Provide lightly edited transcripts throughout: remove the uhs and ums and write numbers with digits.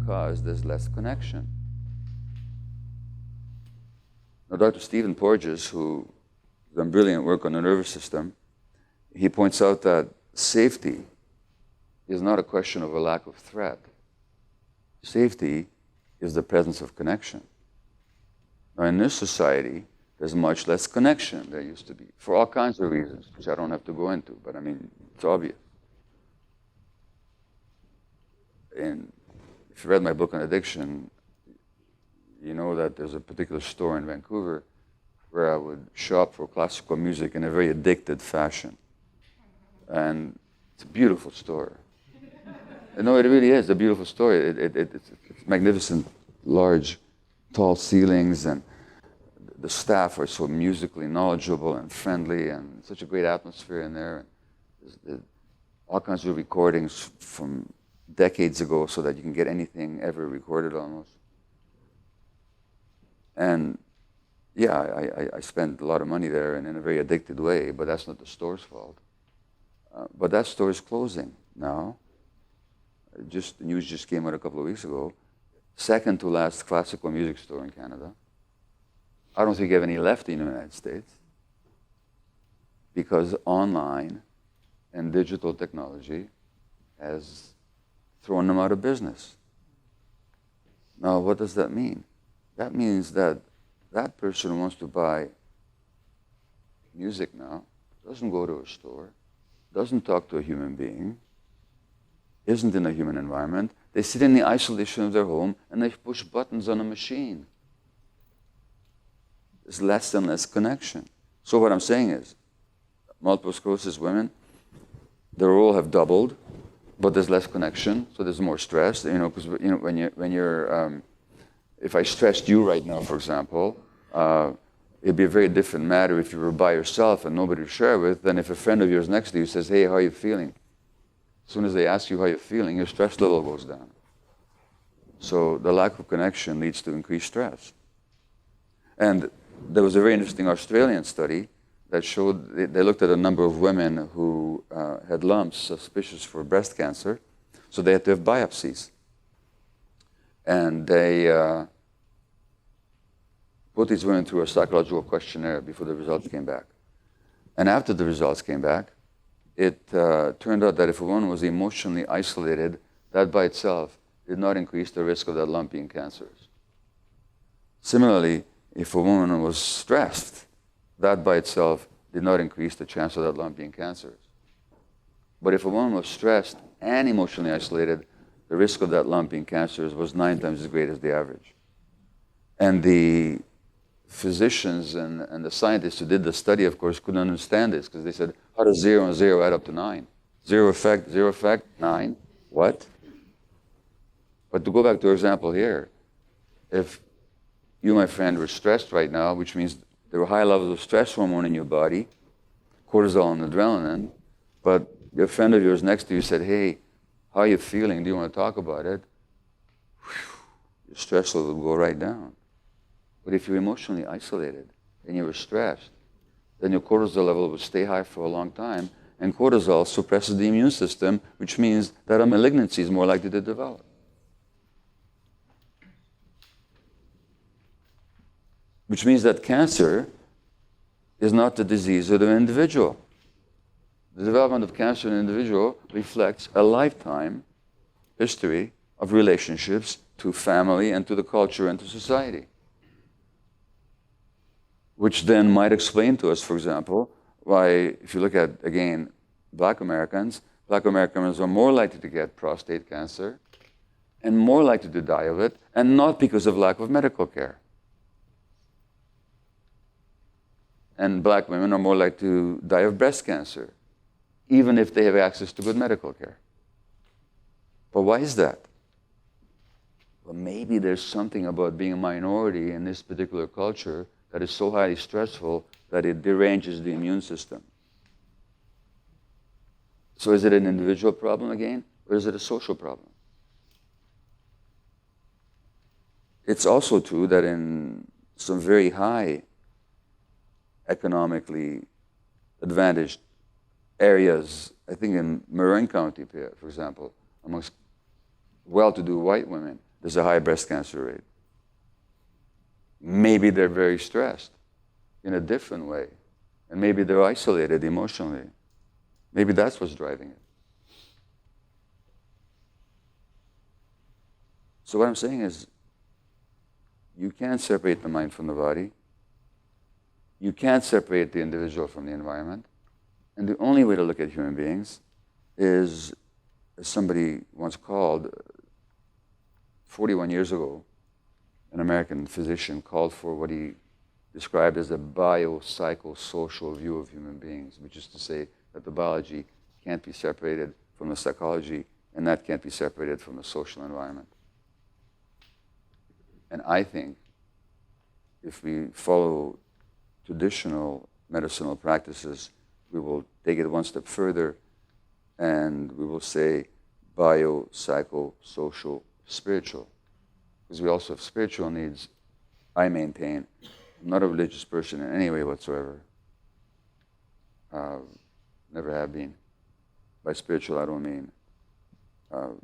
because there's less connection. Now, Dr. Stephen Porges, who has done brilliant work on the nervous system, he points out that safety is not a question of a lack of threat. Safety is the presence of connection. Now, in this society, there's much less connection than there used to be, for all kinds of reasons, which I don't have to go into, but I mean, it's obvious. And if you read my book on addiction, you know that there's a particular store in Vancouver where I would shop for classical music in a very addicted fashion. And it's a beautiful store. No, it really is a beautiful store. It's magnificent, large, tall ceilings, and the staff are so musically knowledgeable and friendly, and such a great atmosphere in there. And all kinds of recordings from decades ago so that you can get anything ever recorded almost. And yeah, I spent a lot of money there and in a very addicted way, but that's not the store's fault. But that store is closing now. The news just came out a couple of weeks ago. Second to last classical music store in Canada. I don't think you have any left in the United States because online and digital technology has thrown them out of business. Now, what does that mean? That means that that person who wants to buy music now doesn't go to a store, doesn't talk to a human being, isn't in a human environment. They sit in the isolation of their home and they push buttons on a machine. There's less and less connection. So what I'm saying is, multiple sclerosis women, their role have doubled, but there's less connection, so there's more stress. Because when you're if I stressed you right now, for example, it'd be a very different matter if you were by yourself and nobody to share with than if a friend of yours next to you says, "Hey, how are you feeling?" As soon as they ask you how you're feeling, your stress level goes down. So the lack of connection leads to increased stress. And there was a very interesting Australian study that showed, they looked at a number of women who had lumps suspicious for breast cancer, so they had to have biopsies. And they put these women through a psychological questionnaire before the results came back. And after the results came back, it turned out that if a woman was emotionally isolated, that by itself did not increase the risk of that lump being cancerous. Similarly, if a woman was stressed, that by itself did not increase the chance of that lump being cancerous. But if a woman was stressed and emotionally isolated, the risk of that lump being cancerous was 9 times as great as the average. And the physicians and the scientists who did the study, of course, couldn't understand this because they said, how does 0 and 0 add up to 9? 0 effect, 9. What? But to go back to our example here, if you, my friend, were stressed right now, which means there were high levels of stress hormone in your body, cortisol and adrenaline, but a friend of yours next to you said, "Hey, how are you feeling? Do you want to talk about it?" Your stress level would go right down. But if you're emotionally isolated and you were stressed, then your cortisol level would stay high for a long time, and cortisol suppresses the immune system, which means that a malignancy is more likely to develop. Which means that cancer is not the disease of the individual. The development of cancer in an individual reflects a lifetime history of relationships to family and to the culture and to society. Which then might explain to us, for example, why, if you look at, again, Black Americans are more likely to get prostate cancer and more likely to die of it, and not because of lack of medical care. And Black women are more likely to die of breast cancer, even if they have access to good medical care. But why is that? Well, maybe there's something about being a minority in this particular culture that is so highly stressful that it deranges the immune system. So is it an individual problem again, or is it a social problem? It's also true that in some very high economically advantaged areas, I think in Marin County, for example, amongst well-to-do white women, there's a high breast cancer rate. Maybe they're very stressed in a different way. And maybe they're isolated emotionally. Maybe that's what's driving it. So what I'm saying is, you can't separate the mind from the body. You can't separate the individual from the environment. And the only way to look at human beings is, as somebody once called, 41 years ago, an American physician called for what he described as a biopsychosocial view of human beings, which is to say that the biology can't be separated from the psychology, and that can't be separated from the social environment. And I think if we follow traditional medicinal practices, we will take it one step further, and we will say bio, psycho, social, spiritual. Because we also have spiritual needs. I maintain, I'm not a religious person in any way whatsoever. Never have been. By spiritual, I don't mean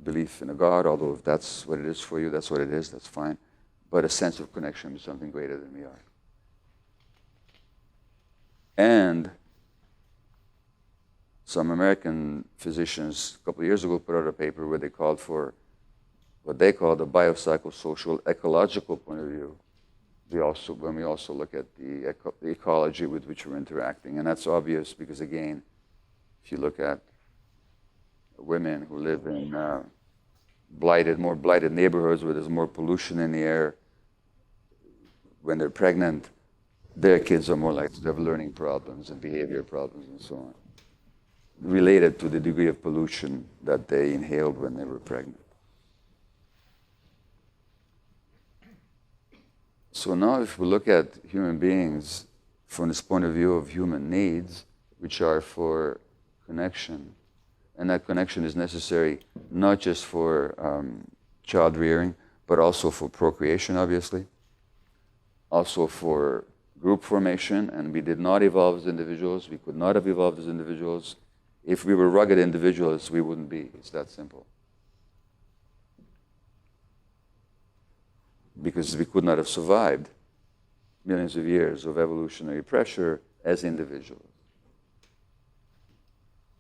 belief in a God, although if that's what it is for you, that's what it is, that's fine. But a sense of connection with something greater than we are. And some American physicians a couple of years ago put out a paper where they called for what they call the biopsychosocial ecological point of view. When we also look at the ecology with which we're interacting. And that's obvious because, again, if you look at women who live in more blighted neighborhoods where there's more pollution in the air, when they're pregnant, their kids are more likely to have learning problems and behavior problems and so on, related to the degree of pollution that they inhaled when they were pregnant. So now if we look at human beings from this point of view of human needs, which are for connection, and that connection is necessary not just for child rearing, but also for procreation, obviously, also for group formation, and we did not evolve as individuals. We could not have evolved as individuals. If we were rugged individuals, we wouldn't be. It's that simple. Because we could not have survived millions of years of evolutionary pressure as individuals.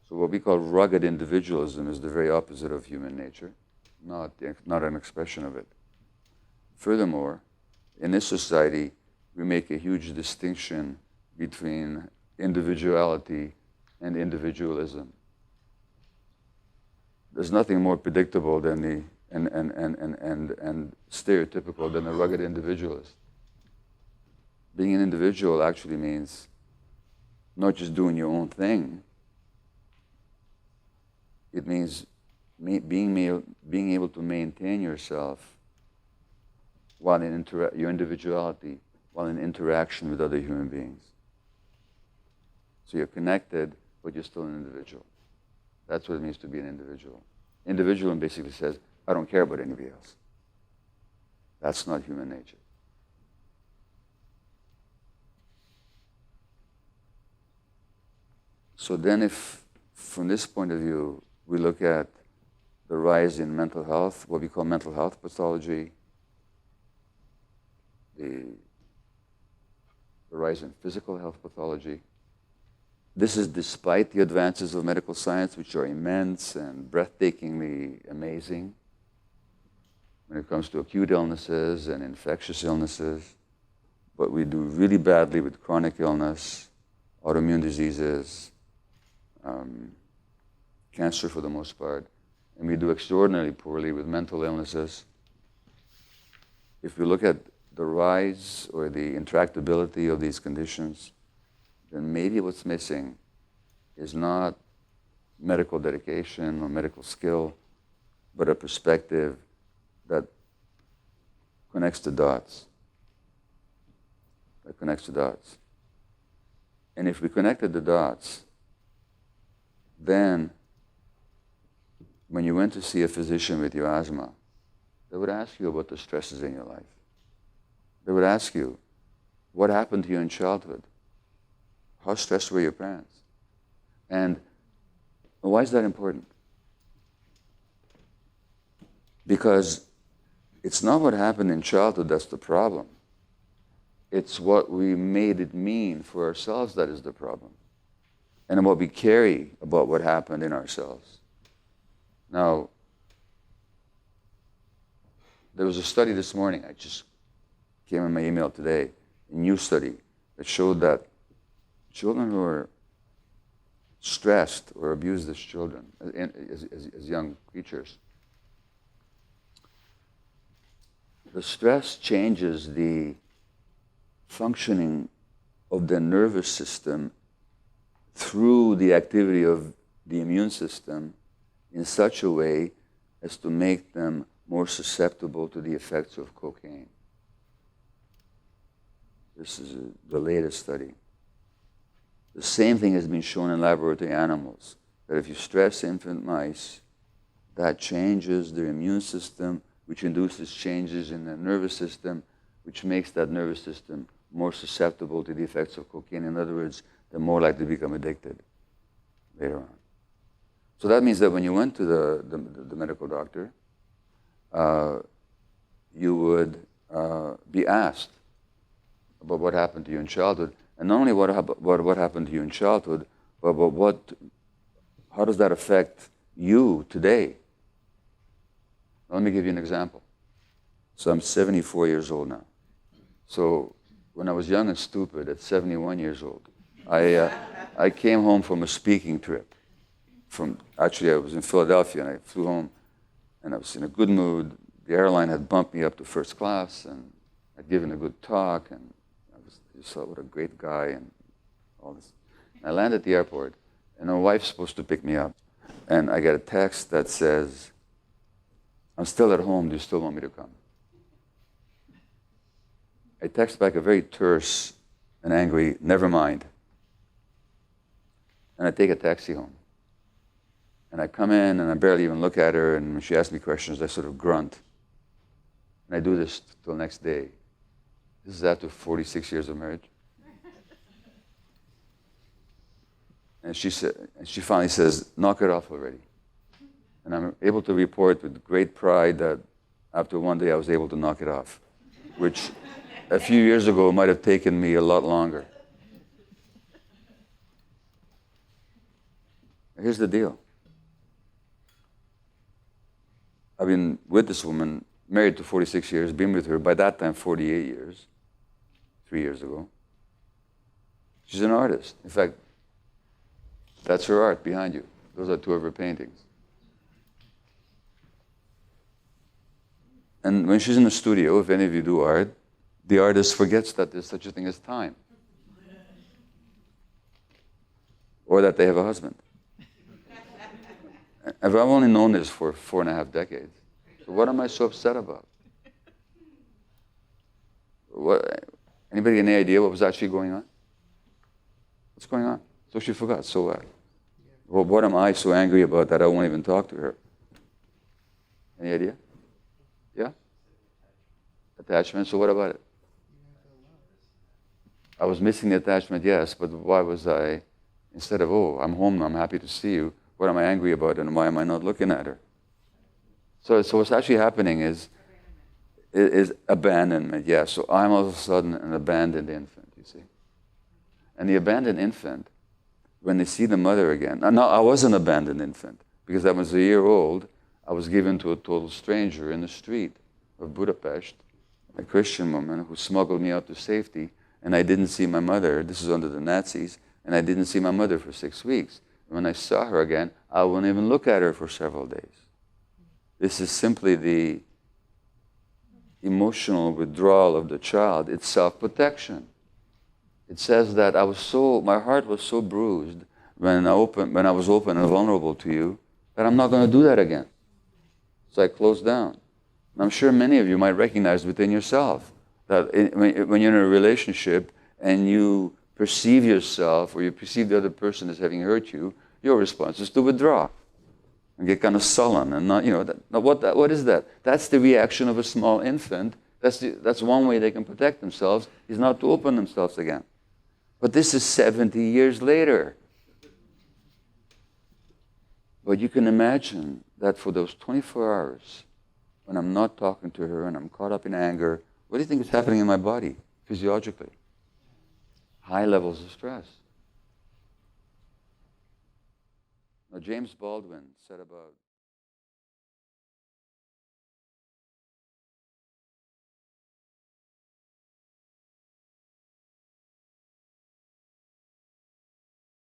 So what we call rugged individualism is the very opposite of human nature, not an expression of it. Furthermore, in this society, we make a huge distinction between individuality and individualism. There's nothing more predictable than and stereotypical than the rugged individualist. Being an individual actually means not just doing your own thing. It means being able to maintain yourself while your individuality, while in interaction with other human beings. So you're connected, but you're still an individual. That's what it means to be an individual. Individualism basically says, I don't care about anybody else. That's not human nature. So then if, from this point of view, we look at the rise in mental health, what we call mental health pathology, the rise in physical health pathology. This is despite the advances of medical science, which are immense and breathtakingly amazing when it comes to acute illnesses and infectious illnesses. But we do really badly with chronic illness, autoimmune diseases, cancer for the most part, and we do extraordinarily poorly with mental illnesses. If we look at the rise or the intractability of these conditions, then maybe what's missing is not medical dedication or medical skill, but a perspective that connects the dots. And if we connected the dots, then when you went to see a physician with your asthma, they would ask you about the stresses in your life. They would ask you, what happened to you in childhood? How stressed were your parents? And why is that important? Because it's not what happened in childhood that's the problem. It's what we made it mean for ourselves that is the problem. And what we carry about what happened in ourselves. Now, there was a study this morning, I just came in my email today, a new study that showed that children who are stressed or abused as children, as young creatures, the stress changes the functioning of the nervous system through the activity of the immune system in such a way as to make them more susceptible to the effects of cocaine. This is the latest study. The same thing has been shown in laboratory animals, that if you stress infant mice, that changes their immune system, which induces changes in the nervous system, which makes that nervous system more susceptible to the effects of cocaine. In other words, they're more likely to become addicted later on. So that means that when you went to the medical doctor, you would be asked about what happened to you in childhood, and not only what happened to you in childhood, but how does that affect you today? Let me give you an example. So I'm 74 years old now. So when I was young and stupid at 71 years old, I came home from a speaking trip. Actually, I was in Philadelphia, and I flew home, and I was in a good mood. The airline had bumped me up to first class, and I'd given a good talk, and I just thought, what a great guy, and all this. And I landed at the airport, and my wife's supposed to pick me up, and I get a text that says, "I'm still at home, do you still want me to come?" I text back a very terse and angry, "Never mind." And I take a taxi home. And I come in, and I barely even look at her, and when she asks me questions, I sort of grunt. And I do this till the next day. This is after 46 years of marriage. And she finally says, "Knock it off already." And I'm able to report with great pride that after one day I was able to knock it off, which a few years ago might have taken me a lot longer. Here's the deal. I've been with this woman, married to 46 years, been with her, by that time, 48 years, 3 years ago. She's an artist. In fact, that's her art behind you. Those are two of her paintings. And when she's in the studio, if any of you do art, the artist forgets that there's such a thing as time. Or that they have a husband. I've only known this for 4.5 decades. So what am I so upset about? Anybody any idea what was actually going on? What's going on? So she forgot, so what? Well, what am I so angry about that I won't even talk to her? Any idea? Yeah? Attachment, so what about it? I was missing the attachment, yes, but why was I, instead of, "Oh, I'm home, I'm happy to see you," what am I angry about, and why am I not looking at her? So what's actually happening is abandonment, yeah. So I'm all of a sudden an abandoned infant, you see. And the abandoned infant, when they see the mother again, now I was an abandoned infant, because I was a year old, I was given to a total stranger in the street of Budapest, a Christian woman who smuggled me out to safety, and I didn't see my mother. This is under the Nazis, and I didn't see my mother for 6 weeks. When I saw her again, I wouldn't even look at her for several days. This is simply the emotional withdrawal of the child. It's self-protection. It says that my heart was so bruised when I was open and vulnerable to you, that I'm not going to do that again. So I closed down. And I'm sure many of you might recognize within yourself that when you're in a relationship and you perceive yourself or you perceive the other person as having hurt you, your response is to withdraw and get kind of sullen and not, what is that? That's the reaction of a small infant. That's one way they can protect themselves, is not to open themselves again. But this is 70 years later. But you can imagine that for those 24 hours, when I'm not talking to her and I'm caught up in anger, what do you think is happening in my body, physiologically? High levels of stress. Now, James Baldwin said about